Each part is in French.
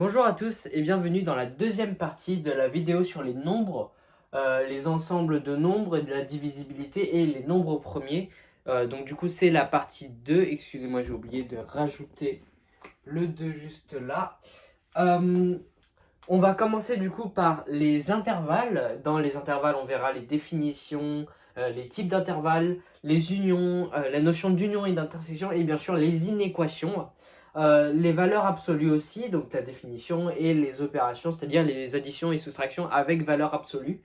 Bonjour à tous et bienvenue dans la deuxième partie de la vidéo sur les nombres, les ensembles de nombres et de la divisibilité et les nombres premiers. Donc du coup c'est la partie 2. Excusez-moi, j'ai oublié de rajouter le 2 juste là. Euh, on va commencer du coup par les intervalles. Dans les intervalles on verra les définitions, les types d'intervalles, les unions, la notion d'union et d'intersection et bien sûr les inéquations. Les valeurs absolues aussi, donc la définition, et les opérations, c'est-à-dire les additions et soustractions avec valeur absolue,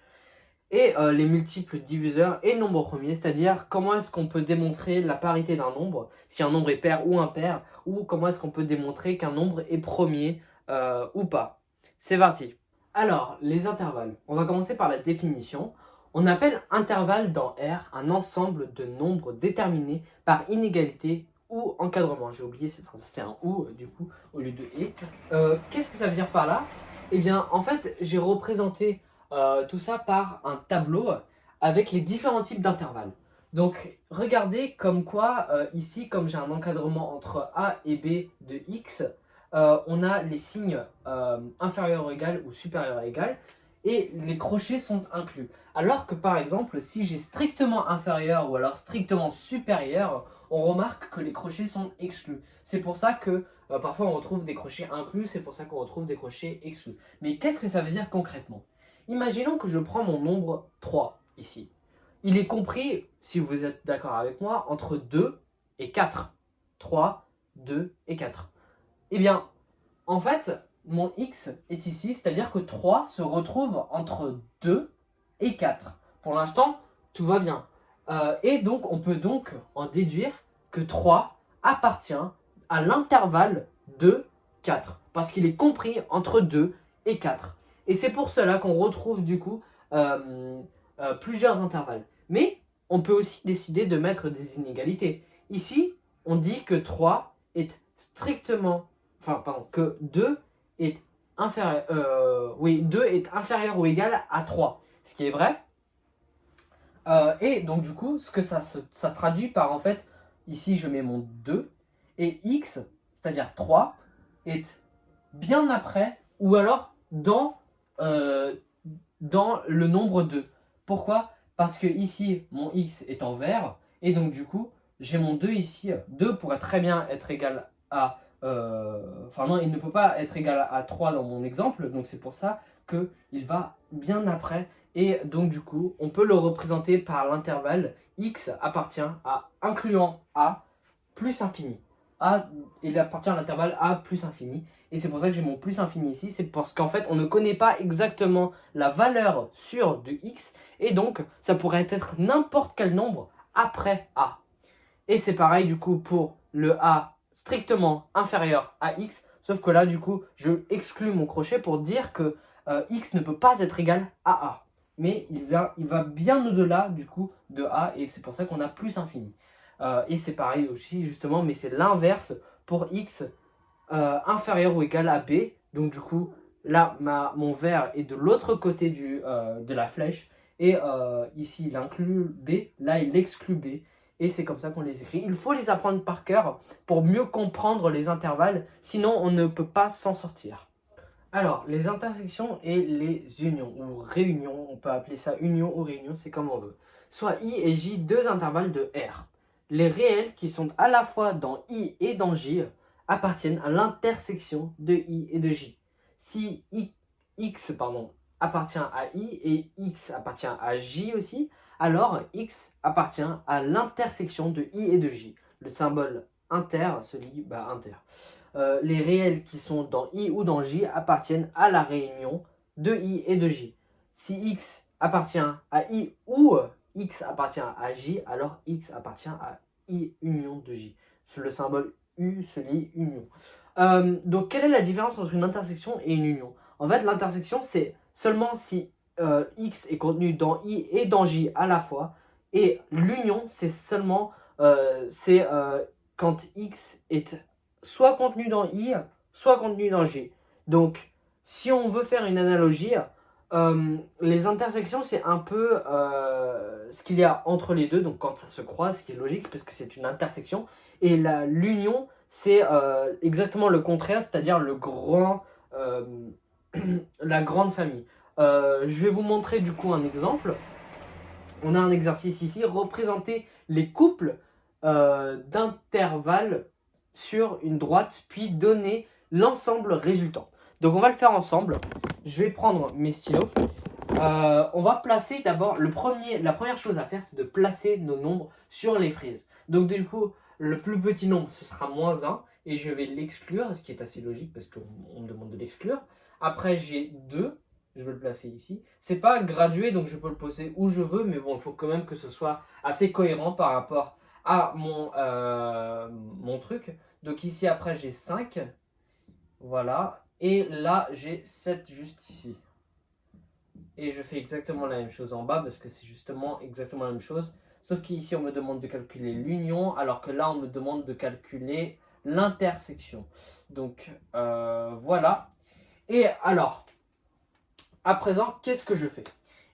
et les multiples diviseurs et nombres premiers, c'est-à-dire comment est-ce qu'on peut démontrer la parité d'un nombre, si un nombre est pair ou impair, ou comment est-ce qu'on peut démontrer qu'un nombre est premier ou pas. C'est parti. Alors, les intervalles. On va commencer par la définition. On appelle intervalle dans R un ensemble de nombres déterminés par inégalité ou encadrement. J'ai oublié cette phrase, c'est un ou du coup au lieu de et. Qu'est-ce que ça veut dire par là? Eh bien, en fait, j'ai représenté tout ça par un tableau avec les différents types d'intervalles. Donc, regardez comme quoi, ici, comme j'ai un encadrement entre A et B de X, on a les signes inférieur ou égal ou supérieur à égal, et les crochets sont inclus. Alors que par exemple, si j'ai strictement inférieur ou alors strictement supérieur, on remarque que les crochets sont exclus. C'est pour ça que parfois on retrouve des crochets inclus, c'est pour ça qu'on retrouve des crochets exclus. Mais qu'est-ce que ça veut dire concrètement? Imaginons que je prends mon nombre 3 ici. Il est compris, si vous êtes d'accord avec moi, entre 2 et 4. 3, 2 et 4. Eh bien, en fait, mon x est ici, c'est-à-dire que 3 se retrouve entre 2 et 4. Pour l'instant, tout va bien. Et donc, on peut donc en déduire que 3 appartient à l'intervalle de 4, parce qu'il est compris entre 2 et 4. Et c'est pour cela qu'on retrouve du coup plusieurs intervalles. Mais on peut aussi décider de mettre des inégalités. Ici, on dit que 3 est strictement que 2 est inférieur, 2 est inférieur ou égal à 3, ce qui est vrai. Et donc du coup, ce que ça traduit par en fait, ici je mets mon 2, et x, c'est-à-dire 3, est bien après, ou alors dans le nombre 2. Pourquoi? Parce que ici, mon x est en vert, et donc du coup, j'ai mon 2 ici. 2 pourrait très bien être égal à... Enfin non, il ne peut pas être égal à 3 dans mon exemple, donc c'est pour ça qu'il va bien après. Et donc du coup, on peut le représenter par l'intervalle x appartient à, incluant a, plus infini. A, il appartient à l'intervalle a plus infini. Et c'est pour ça que j'ai mon plus infini ici. C'est parce qu'en fait, on ne connaît pas exactement la valeur sûre de x. Et donc, ça pourrait être n'importe quel nombre après a. Et c'est pareil du coup pour le a strictement inférieur à x. Sauf que là, du coup, je exclus mon crochet pour dire que x ne peut pas être égal à a. Mais il va bien au-delà du coup de a. Et c'est pour ça qu'on a plus infini. Et c'est pareil aussi justement, mais c'est l'inverse pour x inférieur ou égal à b. Donc du coup, là, mon vert est de l'autre côté de la flèche. Et ici, il inclut b, là, il exclut b. Et c'est comme ça qu'on les écrit. Il faut les apprendre par cœur pour mieux comprendre les intervalles, sinon on ne peut pas s'en sortir. Alors, les intersections et les unions, ou réunions, on peut appeler ça union ou réunion, c'est comme on veut. Soit I et J, deux intervalles de R. Les réels qui sont à la fois dans I et dans J appartiennent à l'intersection de I et de J. Si X appartient à I et X appartient à J aussi, alors X appartient à l'intersection de I et de J. Le symbole inter se lit inter. Les réels qui sont dans I ou dans J appartiennent à la réunion de I et de J. Si X appartient à I ou X appartient à J, alors X appartient à I union de J. Le symbole U se lit union. Donc, quelle est la différence entre une intersection et une union? En fait, l'intersection, c'est seulement si X est contenu dans I et dans J à la fois. Et l'union, c'est seulement quand X est soit contenu dans I, soit contenu dans J. Donc, si on veut faire une analogie, les intersections, c'est un peu ce qu'il y a entre les deux, donc quand ça se croise, ce qui est logique, parce que c'est une intersection. Et l'union, c'est exactement le contraire, c'est-à-dire le grand euh, la grande famille. Je vais vous montrer du coup un exemple. On a un exercice ici, représenter les couples d'intervalles sur une droite, puis donner l'ensemble résultant. Donc on va le faire ensemble. Je vais prendre mes stylos. On va placer d'abord, la première chose à faire, c'est de placer nos nombres sur les frises. Donc du coup, le plus petit nombre, ce sera -1, et je vais l'exclure, ce qui est assez logique parce qu'on me demande de l'exclure. Après, j'ai 2, je vais le placer ici. C'est pas gradué, donc je peux le poser où je veux, mais bon, il faut quand même que ce soit assez cohérent par rapport à mon truc. Donc ici, après, j'ai 5, voilà. Et là, j'ai 7 juste ici. Et je fais exactement la même chose en bas parce que c'est justement exactement la même chose. Sauf qu'ici, on me demande de calculer l'union, alors que là, on me demande de calculer l'intersection. Donc, voilà. Et alors, à présent, qu'est-ce que je fais?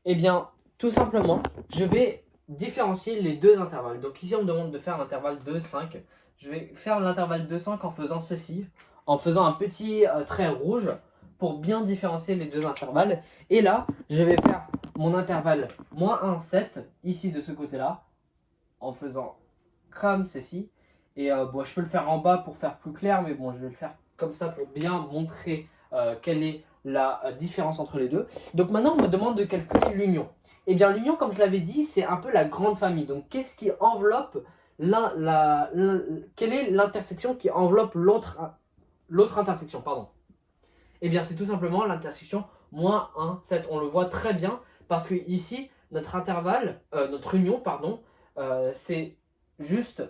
Eh bien, tout simplement, je vais différencier les deux intervalles. Donc ici, on me demande de faire l'intervalle 2, 5. Je vais faire l'intervalle 2, 5 en faisant ceci, en faisant un petit trait rouge pour bien différencier les deux intervalles. Et là, je vais faire mon intervalle -1, 7, ici de ce côté-là, en faisant comme ceci. Et bon, je peux le faire en bas pour faire plus clair, mais bon, je vais le faire comme ça pour bien montrer quelle est la différence entre les deux. Donc maintenant, on me demande de calculer l'union. Eh bien, l'union, comme je l'avais dit, c'est un peu la grande famille. Donc, qu'est-ce qui enveloppe quelle est l'intersection qui enveloppe l'autre intersection, pardon. Eh bien, c'est tout simplement l'intersection -1, 7. On le voit très bien parce que ici, notre intervalle, notre union, pardon, c'est juste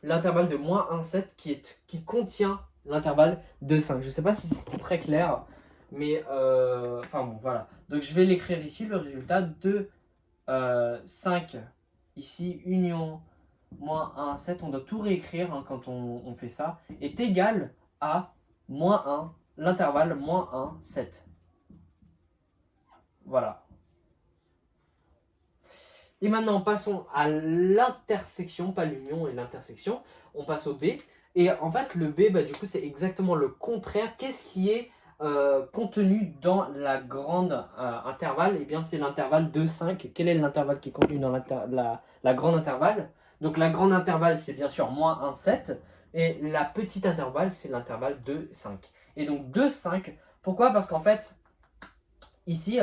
l'intervalle de -1, 7 qui contient l'intervalle de 5. Je ne sais pas si c'est très clair, mais enfin bon, voilà. Donc je vais l'écrire ici, le résultat de 5, ici, union -1, 7, on doit tout réécrire hein, quand on fait ça, est égal à -1, l'intervalle -1, 7. Voilà. Et maintenant, passons à l'intersection, pas l'union et l'intersection. On passe au B. Et en fait, le B, bah, du coup, c'est exactement le contraire. Qu'est-ce qui est contenu dans la grande intervalle? Eh bien, c'est l'intervalle 2, 5. Quel est l'intervalle qui est contenu dans la grande intervalle? Donc, la grande intervalle, c'est bien sûr -1, 7. Et la petite intervalle, c'est l'intervalle 2, 5. Et donc, 2, 5. Pourquoi? Parce qu'en fait, ici,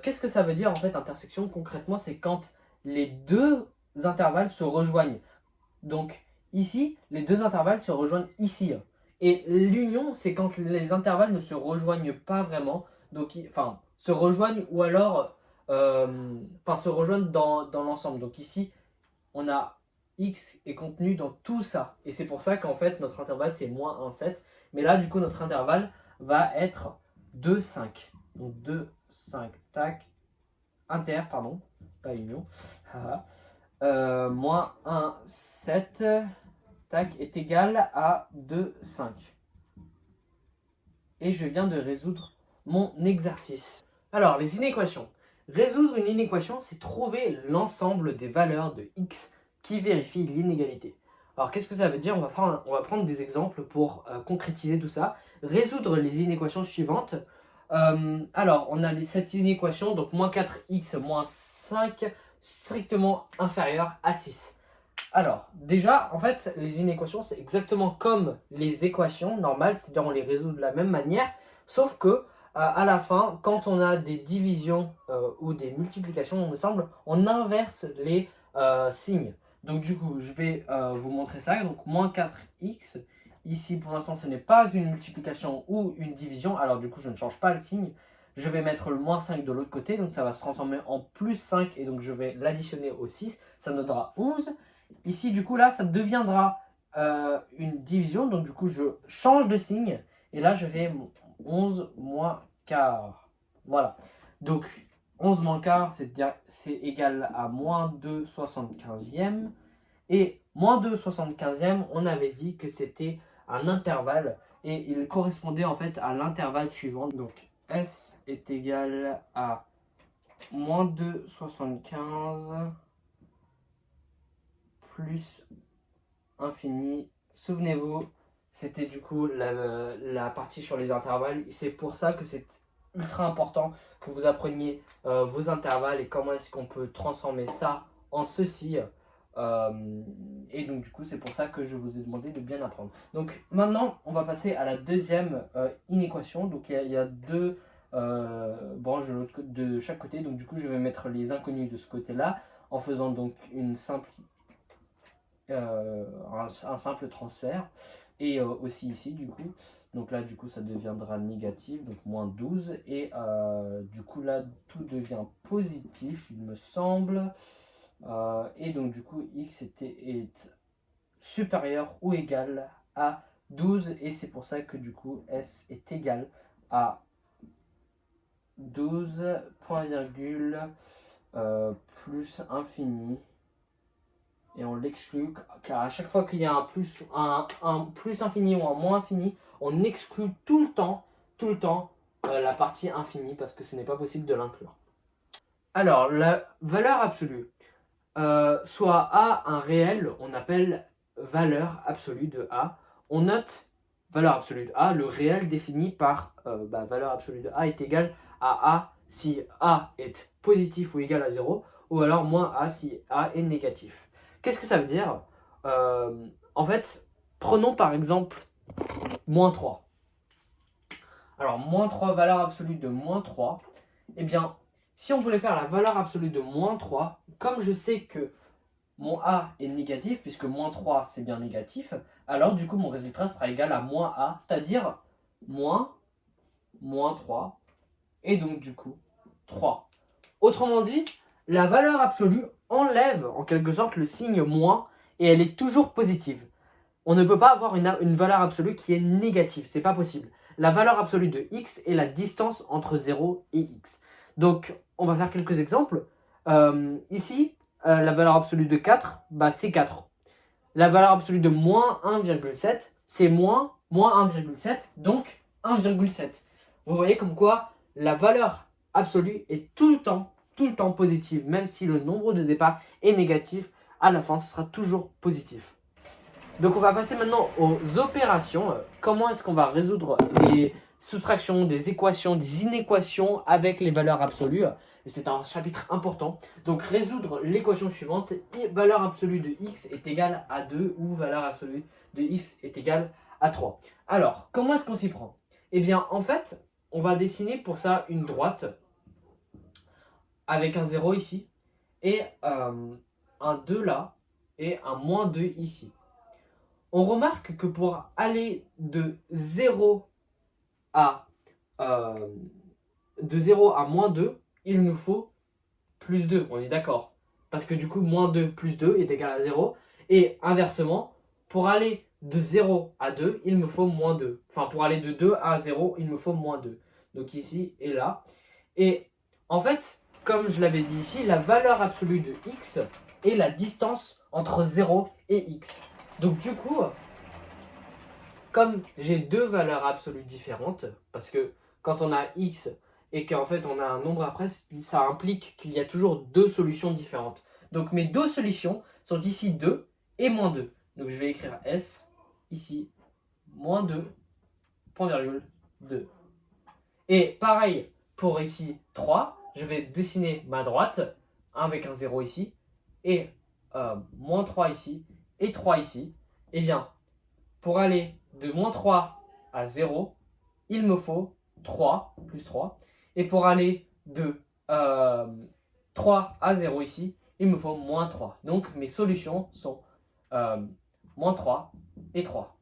qu'est-ce que ça veut dire en fait intersection concrètement? C'est quand les deux intervalles se rejoignent. Donc ici, les deux intervalles se rejoignent ici. Et l'union, c'est quand les intervalles ne se rejoignent pas vraiment. Donc, enfin, se rejoignent ou alors se rejoignent dans l'ensemble. Donc ici, on a x est contenu dans tout ça. Et c'est pour ça qu'en fait, notre intervalle, c'est -1, 7. Mais là, du coup, notre intervalle va être 2, 5. Donc 2, 5, tac, pardon, pas union. -1, 7, tac, est égal à 2, 5. Et je viens de résoudre mon exercice. Alors, les inéquations. Résoudre une inéquation, c'est trouver l'ensemble des valeurs de x qui vérifient l'inégalité. Alors, qu'est-ce que ça veut dire? On va prendre des exemples pour concrétiser tout ça. Résoudre les inéquations suivantes. Alors, on a cette inéquation, donc -4x moins 5, strictement inférieur à 6. Alors, déjà, en fait, les inéquations, c'est exactement comme les équations normales, c'est-à-dire on les résout de la même manière, sauf que à la fin, quand on a des divisions ou des multiplications, il me semble, on inverse les signes. Donc du coup, je vais vous montrer ça. Donc -4x, ici pour l'instant, ce n'est pas une multiplication ou une division, alors du coup, je ne change pas le signe. Je vais mettre le -5 de l'autre côté, donc ça va se transformer en +5, et donc je vais l'additionner au 6, ça me donnera 11. Ici, du coup, là, ça deviendra une division. Donc, du coup, je change de signe. Et là, je vais 11 moins quart. Voilà. Donc, 11 moins quart, c'est égal à -2 75e. Et -2 75e, on avait dit que c'était un intervalle. Et il correspondait en fait à l'intervalle suivant. Donc, S est égal à -2 75 plus infini. Souvenez-vous, c'était du coup la partie sur les intervalles. C'est pour ça que c'est ultra important que vous appreniez vos intervalles et comment est-ce qu'on peut transformer ça en ceci. Et donc du coup c'est pour ça que je vous ai demandé de bien apprendre. Donc maintenant on va passer à la deuxième inéquation. Donc il y a deux branches de chaque côté. Donc du coup je vais mettre les inconnus de ce côté là en faisant donc une simple, un simple transfert. Et aussi ici du coup. Donc là du coup ça deviendra négatif, donc moins 12. Et du coup là tout devient positif il me semble. Et donc du coup x est supérieur ou égal à 12 et c'est pour ça que du coup s est égal à 12 point virgule plus infini, et on l'exclut car à chaque fois qu'il y a un plus infini ou un moins infini, on exclut tout le temps la partie infinie parce que ce n'est pas possible de l'inclure. Alors la valeur absolue, soit A un réel, on appelle valeur absolue de A. On note valeur absolue de A, le réel défini par valeur absolue de A est égal à A si A est positif ou égal à 0, ou alors moins A si A est négatif. Qu'est-ce que ça veut dire? En fait, prenons par exemple moins 3. Alors, moins 3, valeur absolue de moins 3. Eh bien, si on voulait faire la valeur absolue de moins 3, comme je sais que mon A est négatif, puisque moins 3 c'est bien négatif, alors du coup mon résultat sera égal à moins A, c'est-à-dire moins 3, et donc du coup 3. Autrement dit, la valeur absolue enlève en quelque sorte le signe moins, et elle est toujours positive. On ne peut pas avoir une valeur absolue qui est négative, c'est pas possible. La valeur absolue de x est la distance entre 0 et x. Donc, on va faire quelques exemples. Ici, la valeur absolue de 4, c'est 4. La valeur absolue de moins 1,7, c'est moins 1,7, donc 1,7. Vous voyez comme quoi la valeur absolue est tout le temps positive, même si le nombre de départ est négatif, à la fin, ce sera toujours positif. Donc on va passer maintenant aux opérations. Comment est-ce qu'on va résoudre des soustractions, des équations, des inéquations avec les valeurs absolues? Et c'est un chapitre important. Donc résoudre l'équation suivante, valeur absolue de x est égale à 2 ou valeur absolue de x est égale à 3. Alors, comment est-ce qu'on s'y prend? Eh bien, en fait, on va dessiner pour ça une droite avec un 0 ici et un 2 là et un moins 2 ici. On remarque que pour aller de 0 à moins 2, il nous faut plus 2, on est d'accord. Parce que du coup, moins 2 plus 2 est égal à 0. Et inversement, pour aller de 0 à 2, il me faut moins 2. Enfin, pour aller de 2 à 0, il me faut moins 2. Donc ici et là. Et en fait, comme je l'avais dit ici, la valeur absolue de x est la distance entre 0 et x. Donc du coup, comme j'ai deux valeurs absolues différentes, parce que quand on a x et qu'en fait on a un nombre après, ça implique qu'il y a toujours deux solutions différentes. Donc mes deux solutions sont ici 2 et moins 2. Donc je vais écrire S, ici, moins 2, point virgule, 2. Et pareil pour ici 3, je vais dessiner ma droite, avec un 0 ici, et moins 3 ici, et 3 ici. Et bien, pour aller de moins 3 à 0, il me faut 3, plus 3. Et pour aller de 3 à 0 ici, il me faut moins 3. Donc mes solutions sont moins 3 et 3.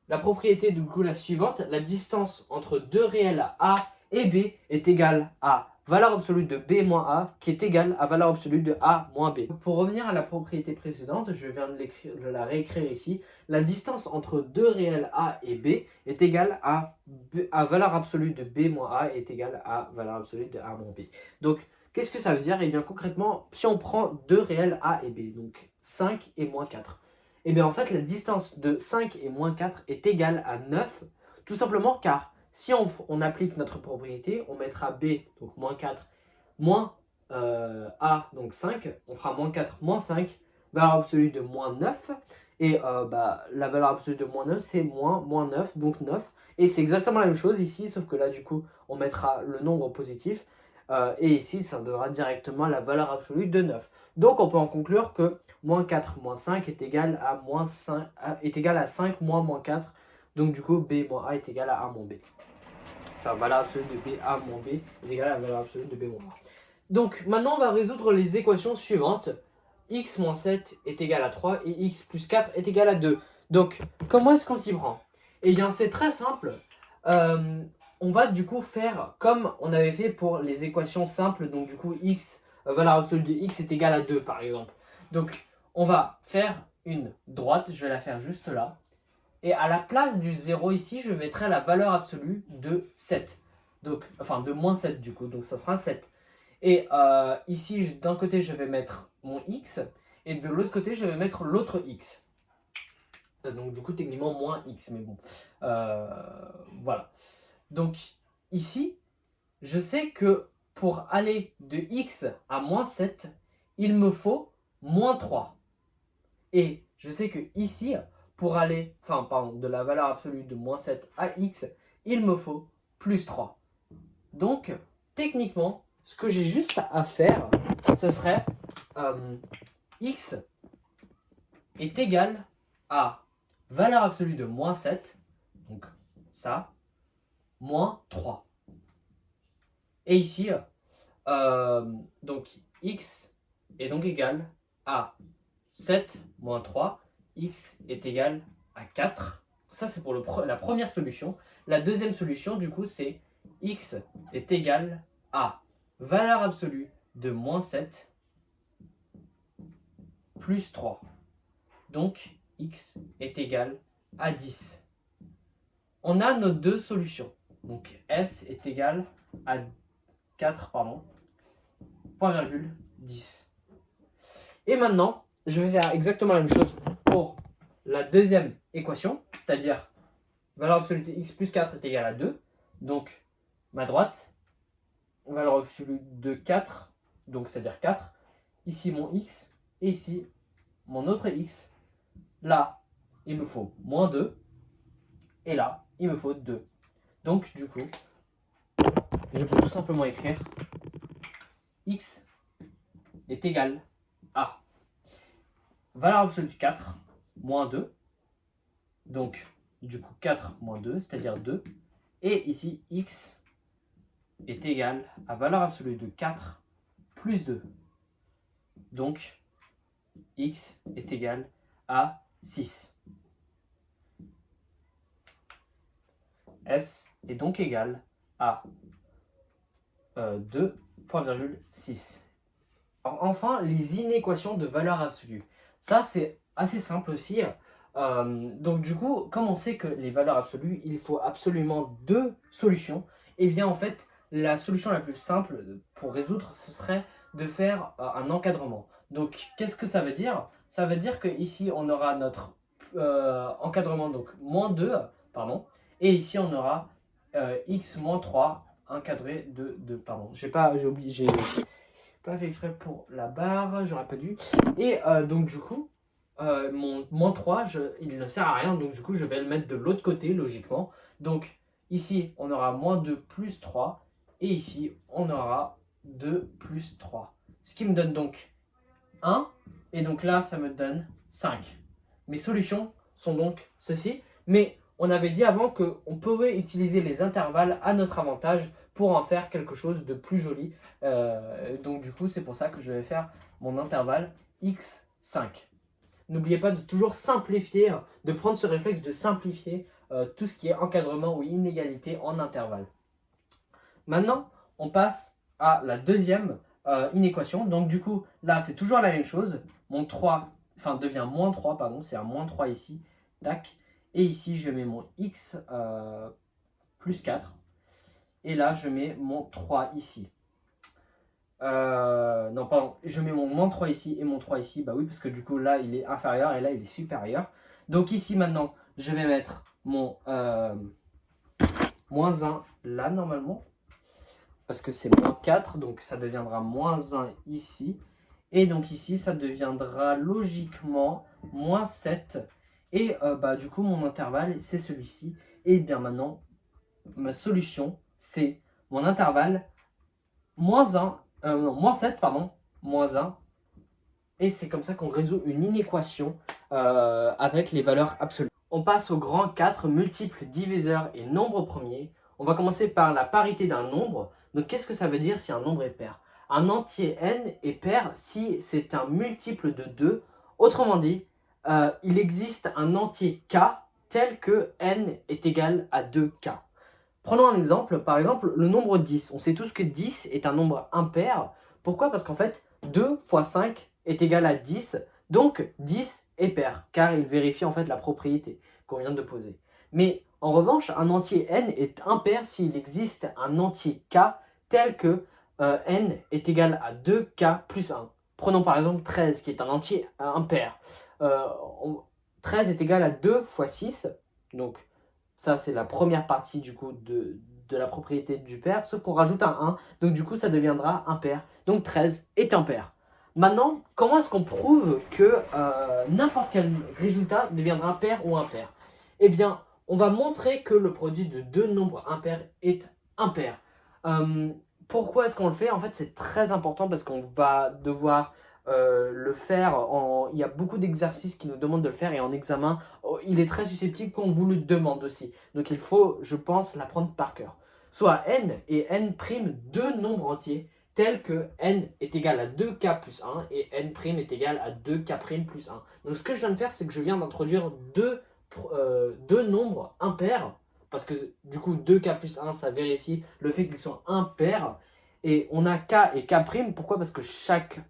La propriété du coup la suivante, la distance entre deux réels A et B est égale à valeur absolue de B moins A qui est égale à valeur absolue de A moins B. Pour revenir à la propriété précédente, je viens de la réécrire ici. La distance entre deux réels A et B est égale à valeur absolue de B moins A est égale à valeur absolue de A moins B. Donc, qu'est-ce que ça veut dire? Eh bien, concrètement, si on prend deux réels A et B, donc 5 et moins 4, et bien en fait la distance de 5 et moins 4 est égale à 9, tout simplement car si on applique notre propriété, on mettra B, donc moins 4, moins A, donc 5, on fera moins 4, moins 5, valeur absolue de moins 9, Et la valeur absolue de moins 9, c'est moins 9, donc 9. Et c'est exactement la même chose ici, sauf que là, du coup, on mettra le nombre positif. Et ici, ça donnera directement la valeur absolue de 9. Donc, on peut en conclure que moins 4 moins 5 est égal à, est égal à 5 moins 4. Donc, du coup, b moins a est égal à a moins b. Enfin, valeur absolue de b a moins b est égal à la valeur absolue de b moins a. Donc, maintenant, on va résoudre les équations suivantes. X moins 7 est égal à 3 et x plus 4 est égal à 2. Donc, comment est-ce qu'on s'y prend? Eh bien, c'est très simple. On va du coup faire comme on avait fait pour les équations simples. Donc, du coup, x, valeur absolue de x est égal à 2, par exemple. Donc, on va faire une droite. Je vais la faire juste là. Et à la place du 0 ici, je mettrai la valeur absolue de 7. Donc, enfin, de moins 7 du coup. Donc, ça sera 7. Et ici, d'un côté, je vais mettre mon x, et de l'autre côté, je vais mettre l'autre x. Donc, du coup, techniquement, moins x, mais bon. Voilà. Donc, ici, je sais que pour aller de x à moins 7, il me faut moins 3. Et je sais que ici, pour aller, de la valeur absolue de moins 7 à x, il me faut plus 3. Donc, techniquement, ce que j'ai juste à faire, ce serait x est égal à valeur absolue de moins 7, donc ça, moins 3. Et ici, donc x est donc égal à 7 moins 3, x est égal à 4. Ça, c'est pour la première solution. La deuxième solution, du coup, c'est x est égal à valeur absolue de moins 7 plus 3. Donc, x est égal à 10. On a nos deux solutions. Donc, s est égal à 4, point virgule 10. Et maintenant, je vais faire exactement la même chose pour la deuxième équation, c'est-à-dire valeur absolue de x plus 4 est égal à 2. Donc, ma droite, valeur absolue de 4, donc c'est-à-dire 4. Ici, mon x, et ici, mon autre x. Là, il me faut moins 2. Et là, il me faut 2. Donc, du coup, je peux tout simplement écrire x est égal à valeur absolue de 4 moins 2. Donc, du coup, 4 moins 2, c'est-à-dire 2. Et ici, x est égal à valeur absolue de 4 plus 2. Donc, x est égal à 6. S est donc égal à 2,6. Enfin, les inéquations de valeur absolue. Ça, c'est assez simple aussi. Donc du coup, comme on sait que les valeurs absolues, il faut absolument deux solutions, et bien en fait, la solution la plus simple pour résoudre, ce serait de faire un encadrement. Donc qu'est-ce que ça veut dire? Ça veut dire que ici on aura notre encadrement, donc moins 2, et ici on aura x moins 3 encadré de 2. J'ai pas fait exprès pour la barre, j'aurais pas dû. Et donc du coup, mon moins 3, il ne sert à rien, donc du coup je vais le mettre de l'autre côté logiquement. Donc ici on aura moins 2 plus 3, et ici on aura 2 plus 3. Ce qui me donne donc 1, et donc là ça me donne 5. Mes solutions sont donc ceci, mais on avait dit avant qu'on pouvait utiliser les intervalles à notre avantage pour en faire quelque chose de plus joli. Donc du coup, c'est pour ça que je vais faire mon intervalle x5. N'oubliez pas de toujours simplifier, de prendre ce réflexe de simplifier tout ce qui est encadrement ou inégalité en intervalle. Maintenant, on passe à la deuxième inéquation. Donc du coup, là, c'est toujours la même chose. Mon 3, devient moins 3, c'est un moins 3 ici. Tac. Et ici, je mets mon x plus 4. Et là, je mets mon 3 ici. Je mets mon moins 3 ici et mon 3 ici. Bah oui, parce que du coup, là, il est inférieur et là, il est supérieur. Donc ici, maintenant, je vais mettre mon moins 1 là, normalement. Parce que c'est moins 4, donc ça deviendra moins 1 ici. Et donc ici, ça deviendra logiquement moins 7. Et du coup, mon intervalle, c'est celui-ci. Et bien maintenant, ma solution, c'est mon intervalle moins 1, non, moins 7, pardon, moins 1. Et c'est comme ça qu'on résout une inéquation avec les valeurs absolues. On passe au grand 4, multiples, diviseurs et nombres premiers. On va commencer par la parité d'un nombre. Donc qu'est-ce que ça veut dire si un nombre est pair? Un entier n est pair si c'est un multiple de 2. Autrement dit, il existe un entier k tel que n est égal à 2k. Prenons un exemple, par exemple le nombre 10. On sait tous que 10 est un nombre impair. Pourquoi? Parce qu'en fait, 2 fois 5 est égal à 10. Donc 10 est pair, car il vérifie en fait la propriété qu'on vient de poser. Mais en revanche, un entier n est impair s'il existe un entier k tel que n est égal à 2k plus 1. Prenons par exemple 13 qui est un entier impair. 13 est égal à 2 fois 6, donc ça, c'est la première partie du coup de la propriété du pair, sauf qu'on rajoute un 1, donc du coup ça deviendra impair. Donc 13 est impair. Maintenant, comment est-ce qu'on prouve que n'importe quel résultat deviendra pair ou impair? Eh bien, on va montrer que le produit de deux nombres impairs est impair. Pourquoi est-ce qu'on le fait? En fait, c'est très important parce qu'on va devoir le faire. Il y a beaucoup d'exercices qui nous demandent de le faire et en examen, il est très susceptible qu'on vous le demande aussi. Donc il faut, je pense, l'apprendre par cœur. Soit n et n', deux nombres entiers tels que n est égal à 2k plus 1 et n' est égal à 2k' plus 1. Donc ce que je viens de faire, c'est que je viens d'introduire deux nombres impairs, parce que du coup 2k plus 1, ça vérifie le fait qu'ils sont impairs. Et on a k et k', pourquoi? Parce que chaque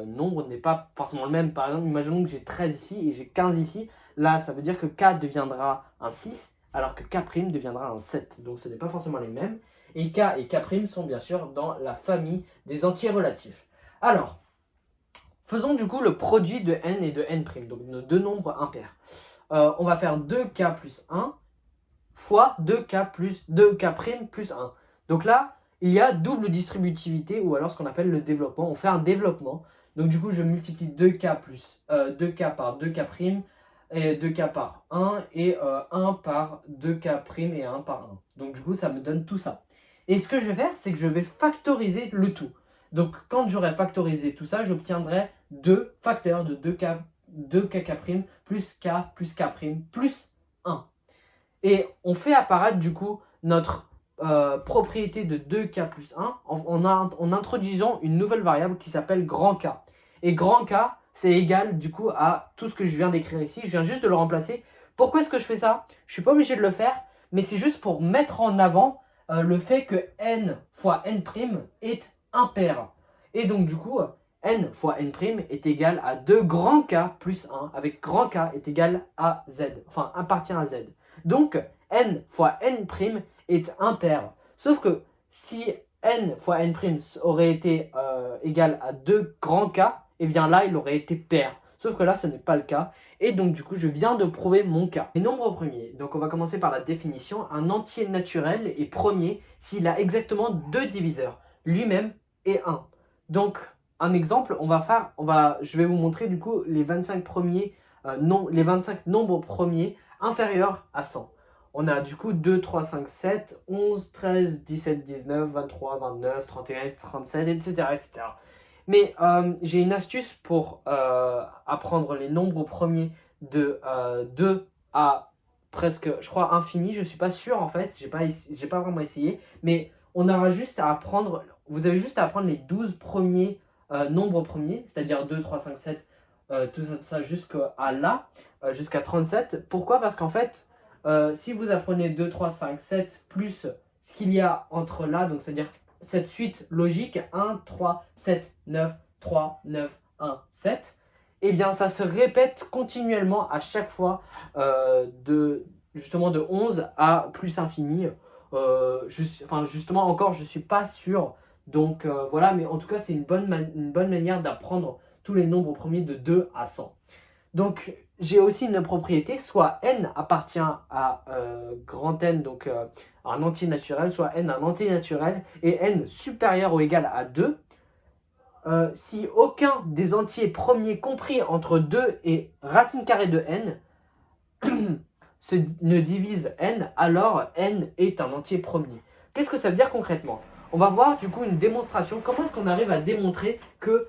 nombre n'est pas forcément le même. Par exemple, imaginons que j'ai 13 ici et j'ai 15 ici. Là, ça veut dire que k deviendra un 6, alors que k' deviendra un 7. Donc ce n'est pas forcément les mêmes. Et k et k' sont bien sûr dans la famille des entiers relatifs. Alors, faisons du coup le produit de n et de n', donc nos deux nombres impairs. On va faire 2k plus 1 fois 2k' plus 1. Donc là, il y a double distributivité ou alors ce qu'on appelle le développement. On fait un développement. Donc du coup, je multiplie 2k plus 2k par 2k' et 2k par 1 et 1 par 2k' et 1 par 1. Donc du coup, ça me donne tout ça. Et ce que je vais faire, c'est que je vais factoriser le tout. Donc quand j'aurai factorisé tout ça, j'obtiendrai 2 facteurs de 2kk' plus k plus k' plus 1. Et on fait apparaître du coup notre propriété de 2k plus 1 en introduisant une nouvelle variable qui s'appelle grand K. Et grand K, c'est égal du coup à tout ce que je viens d'écrire ici. Je viens juste de le remplacer. Pourquoi est-ce que je fais ça? Je ne suis pas obligé de le faire, mais c'est juste pour mettre en avant le fait que n fois n' est impair. Et donc du coup, n fois n' est égal à 2 grand K plus 1, avec grand K est égal à z, enfin appartient à z. Donc, n fois n' est impair. Sauf que si n fois n' aurait été égal à 2 grands K, et bien là, il aurait été pair. Sauf que là, ce n'est pas le cas. Et donc, du coup, je viens de prouver mon cas. Les nombres premiers. Donc, on va commencer par la définition. Un entier naturel est premier s'il a exactement deux diviseurs, lui-même et 1. Donc, un exemple, je vais vous montrer du coup les 25 premiers, les 25 nombres premiers inférieur à 100. On a du coup 2, 3, 5, 7, 11, 13, 17, 19, 23, 29, 31, 37, etc. etc. Mais j'ai une astuce pour apprendre les nombres premiers de 2 à presque, je crois, infini. Je ne suis pas sûr en fait, j'ai pas vraiment essayé. Mais on aura juste à apprendre, vous avez juste à apprendre les 12 premiers nombres premiers, c'est-à-dire 2, 3, 5, 7, tout ça jusqu'à là, jusqu'à 37. Pourquoi? Parce qu'en fait, si vous apprenez 2, 3, 5, 7 plus ce qu'il y a entre là, donc c'est-à-dire cette suite logique 1, 3, 7, 9, 3, 9, 1, 7, eh bien ça se répète continuellement à chaque fois justement de 11 à plus infini. Justement encore, je ne suis pas sûr. Donc voilà, mais en tout cas, c'est une bonne manière d'apprendre tous les nombres premiers de 2 à 100. Donc, j'ai aussi une propriété, soit n appartient à grand N, donc un entier naturel, soit n un entier naturel, et n supérieur ou égal à 2, si aucun des entiers premiers compris entre 2 et racine carrée de n ne divise n, alors n est un entier premier. Qu'est-ce que ça veut dire concrètement? On va voir du coup une démonstration. Comment est-ce qu'on arrive à démontrer que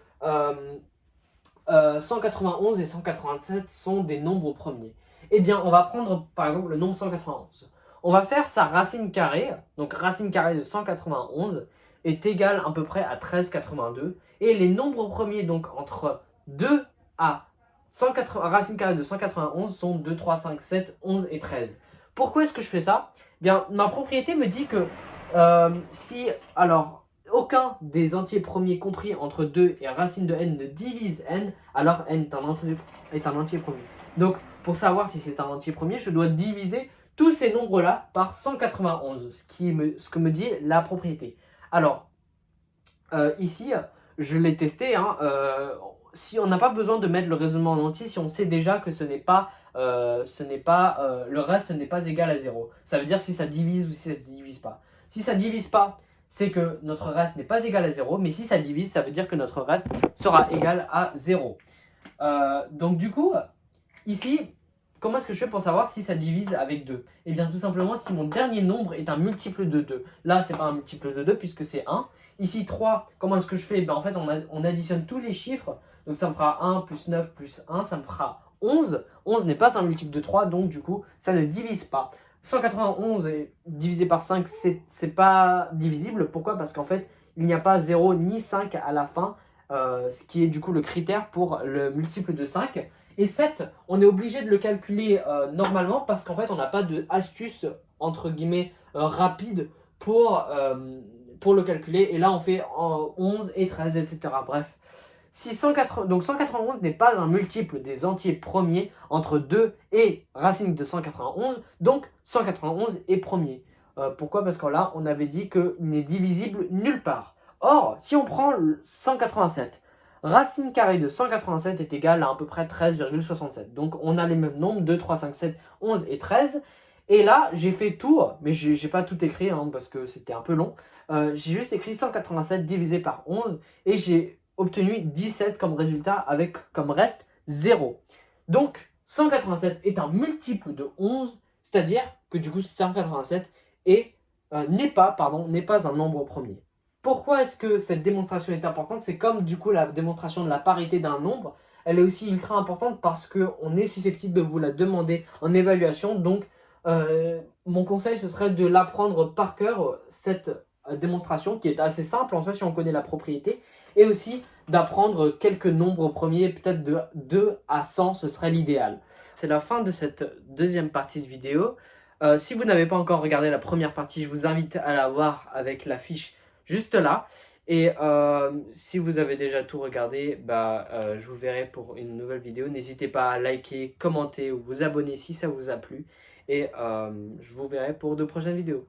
191 et 187 sont des nombres premiers? Eh bien, on va prendre par exemple le nombre 191. On va faire sa racine carrée. Donc racine carrée de 191 est égale à peu près à 13,82. Et les nombres premiers, donc entre 2 à 180, racine carrée de 191 sont 2, 3, 5, 7, 11 et 13. Pourquoi est-ce que je fais ça? Bien, ma propriété me dit que si aucun des entiers premiers compris entre 2 et racine de n ne divise n, alors n est un entier premier. Donc, pour savoir si c'est un entier premier, je dois diviser tous ces nombres-là par 191, ce que me dit la propriété. Alors, ici, je l'ai testé, si on n'a pas besoin de mettre le raisonnement en entier, si on sait déjà que le reste n'est pas égal à 0. Ça veut dire si ça divise ou si ça ne divise pas. Si ça ne divise pas, c'est que notre reste n'est pas égal à 0, mais si ça divise, ça veut dire que notre reste sera égal à 0. Donc du coup, ici, comment est-ce que je fais pour savoir si ça divise avec 2? Eh bien tout simplement si mon dernier nombre est un multiple de 2. Là, c'est pas un multiple de 2 puisque c'est 1. Ici 3, comment est-ce que je fais? Ben, en fait, on additionne tous les chiffres. Donc ça me fera 1 plus 9 plus 1, ça me fera 11. 11 n'est pas un multiple de 3, donc du coup, ça ne divise pas. 191 divisé par 5, c'est pas divisible. Pourquoi? Parce qu'en fait, il n'y a pas 0 ni 5 à la fin, ce qui est du coup le critère pour le multiple de 5. Et 7, on est obligé de le calculer normalement parce qu'en fait, on n'a pas d'astuce, entre guillemets, rapide pour le calculer. Et là, on fait 11 et 13, etc. Bref. Donc 191 n'est pas un multiple des entiers premiers entre 2 et racine de 191, donc 191 est premier. Pourquoi? Parce que là, on avait dit qu'il n'est divisible nulle part. Or, si on prend le 187, racine carrée de 187 est égale à peu près 13,67. Donc on a les mêmes nombres, 2, 3, 5, 7, 11 et 13. Et là, j'ai fait tout, mais j'ai pas tout écrit parce que c'était un peu long. J'ai juste écrit 187 divisé par 11 et j'ai obtenu 17 comme résultat avec comme reste 0. Donc 187 est un multiple de 11, c'est-à-dire que du coup 187 n'est pas un nombre premier. Pourquoi est-ce que cette démonstration est importante? C'est comme du coup la démonstration de la parité d'un nombre. Elle est aussi ultra importante parce qu'on est susceptible de vous la demander en évaluation. Donc mon conseil ce serait de l'apprendre par cœur, cette démonstration qui est assez simple en soi si on connaît la propriété, et aussi d'apprendre quelques nombres premiers, peut-être de 2 à 100, ce serait l'idéal. C'est la fin de cette deuxième partie de vidéo. Si vous n'avez pas encore regardé la première partie, je vous invite à la voir avec la fiche juste là. Et si vous avez déjà tout regardé, je vous verrai pour une nouvelle vidéo. N'hésitez pas à liker, commenter ou vous abonner si ça vous a plu. Et je vous verrai pour de prochaines vidéos.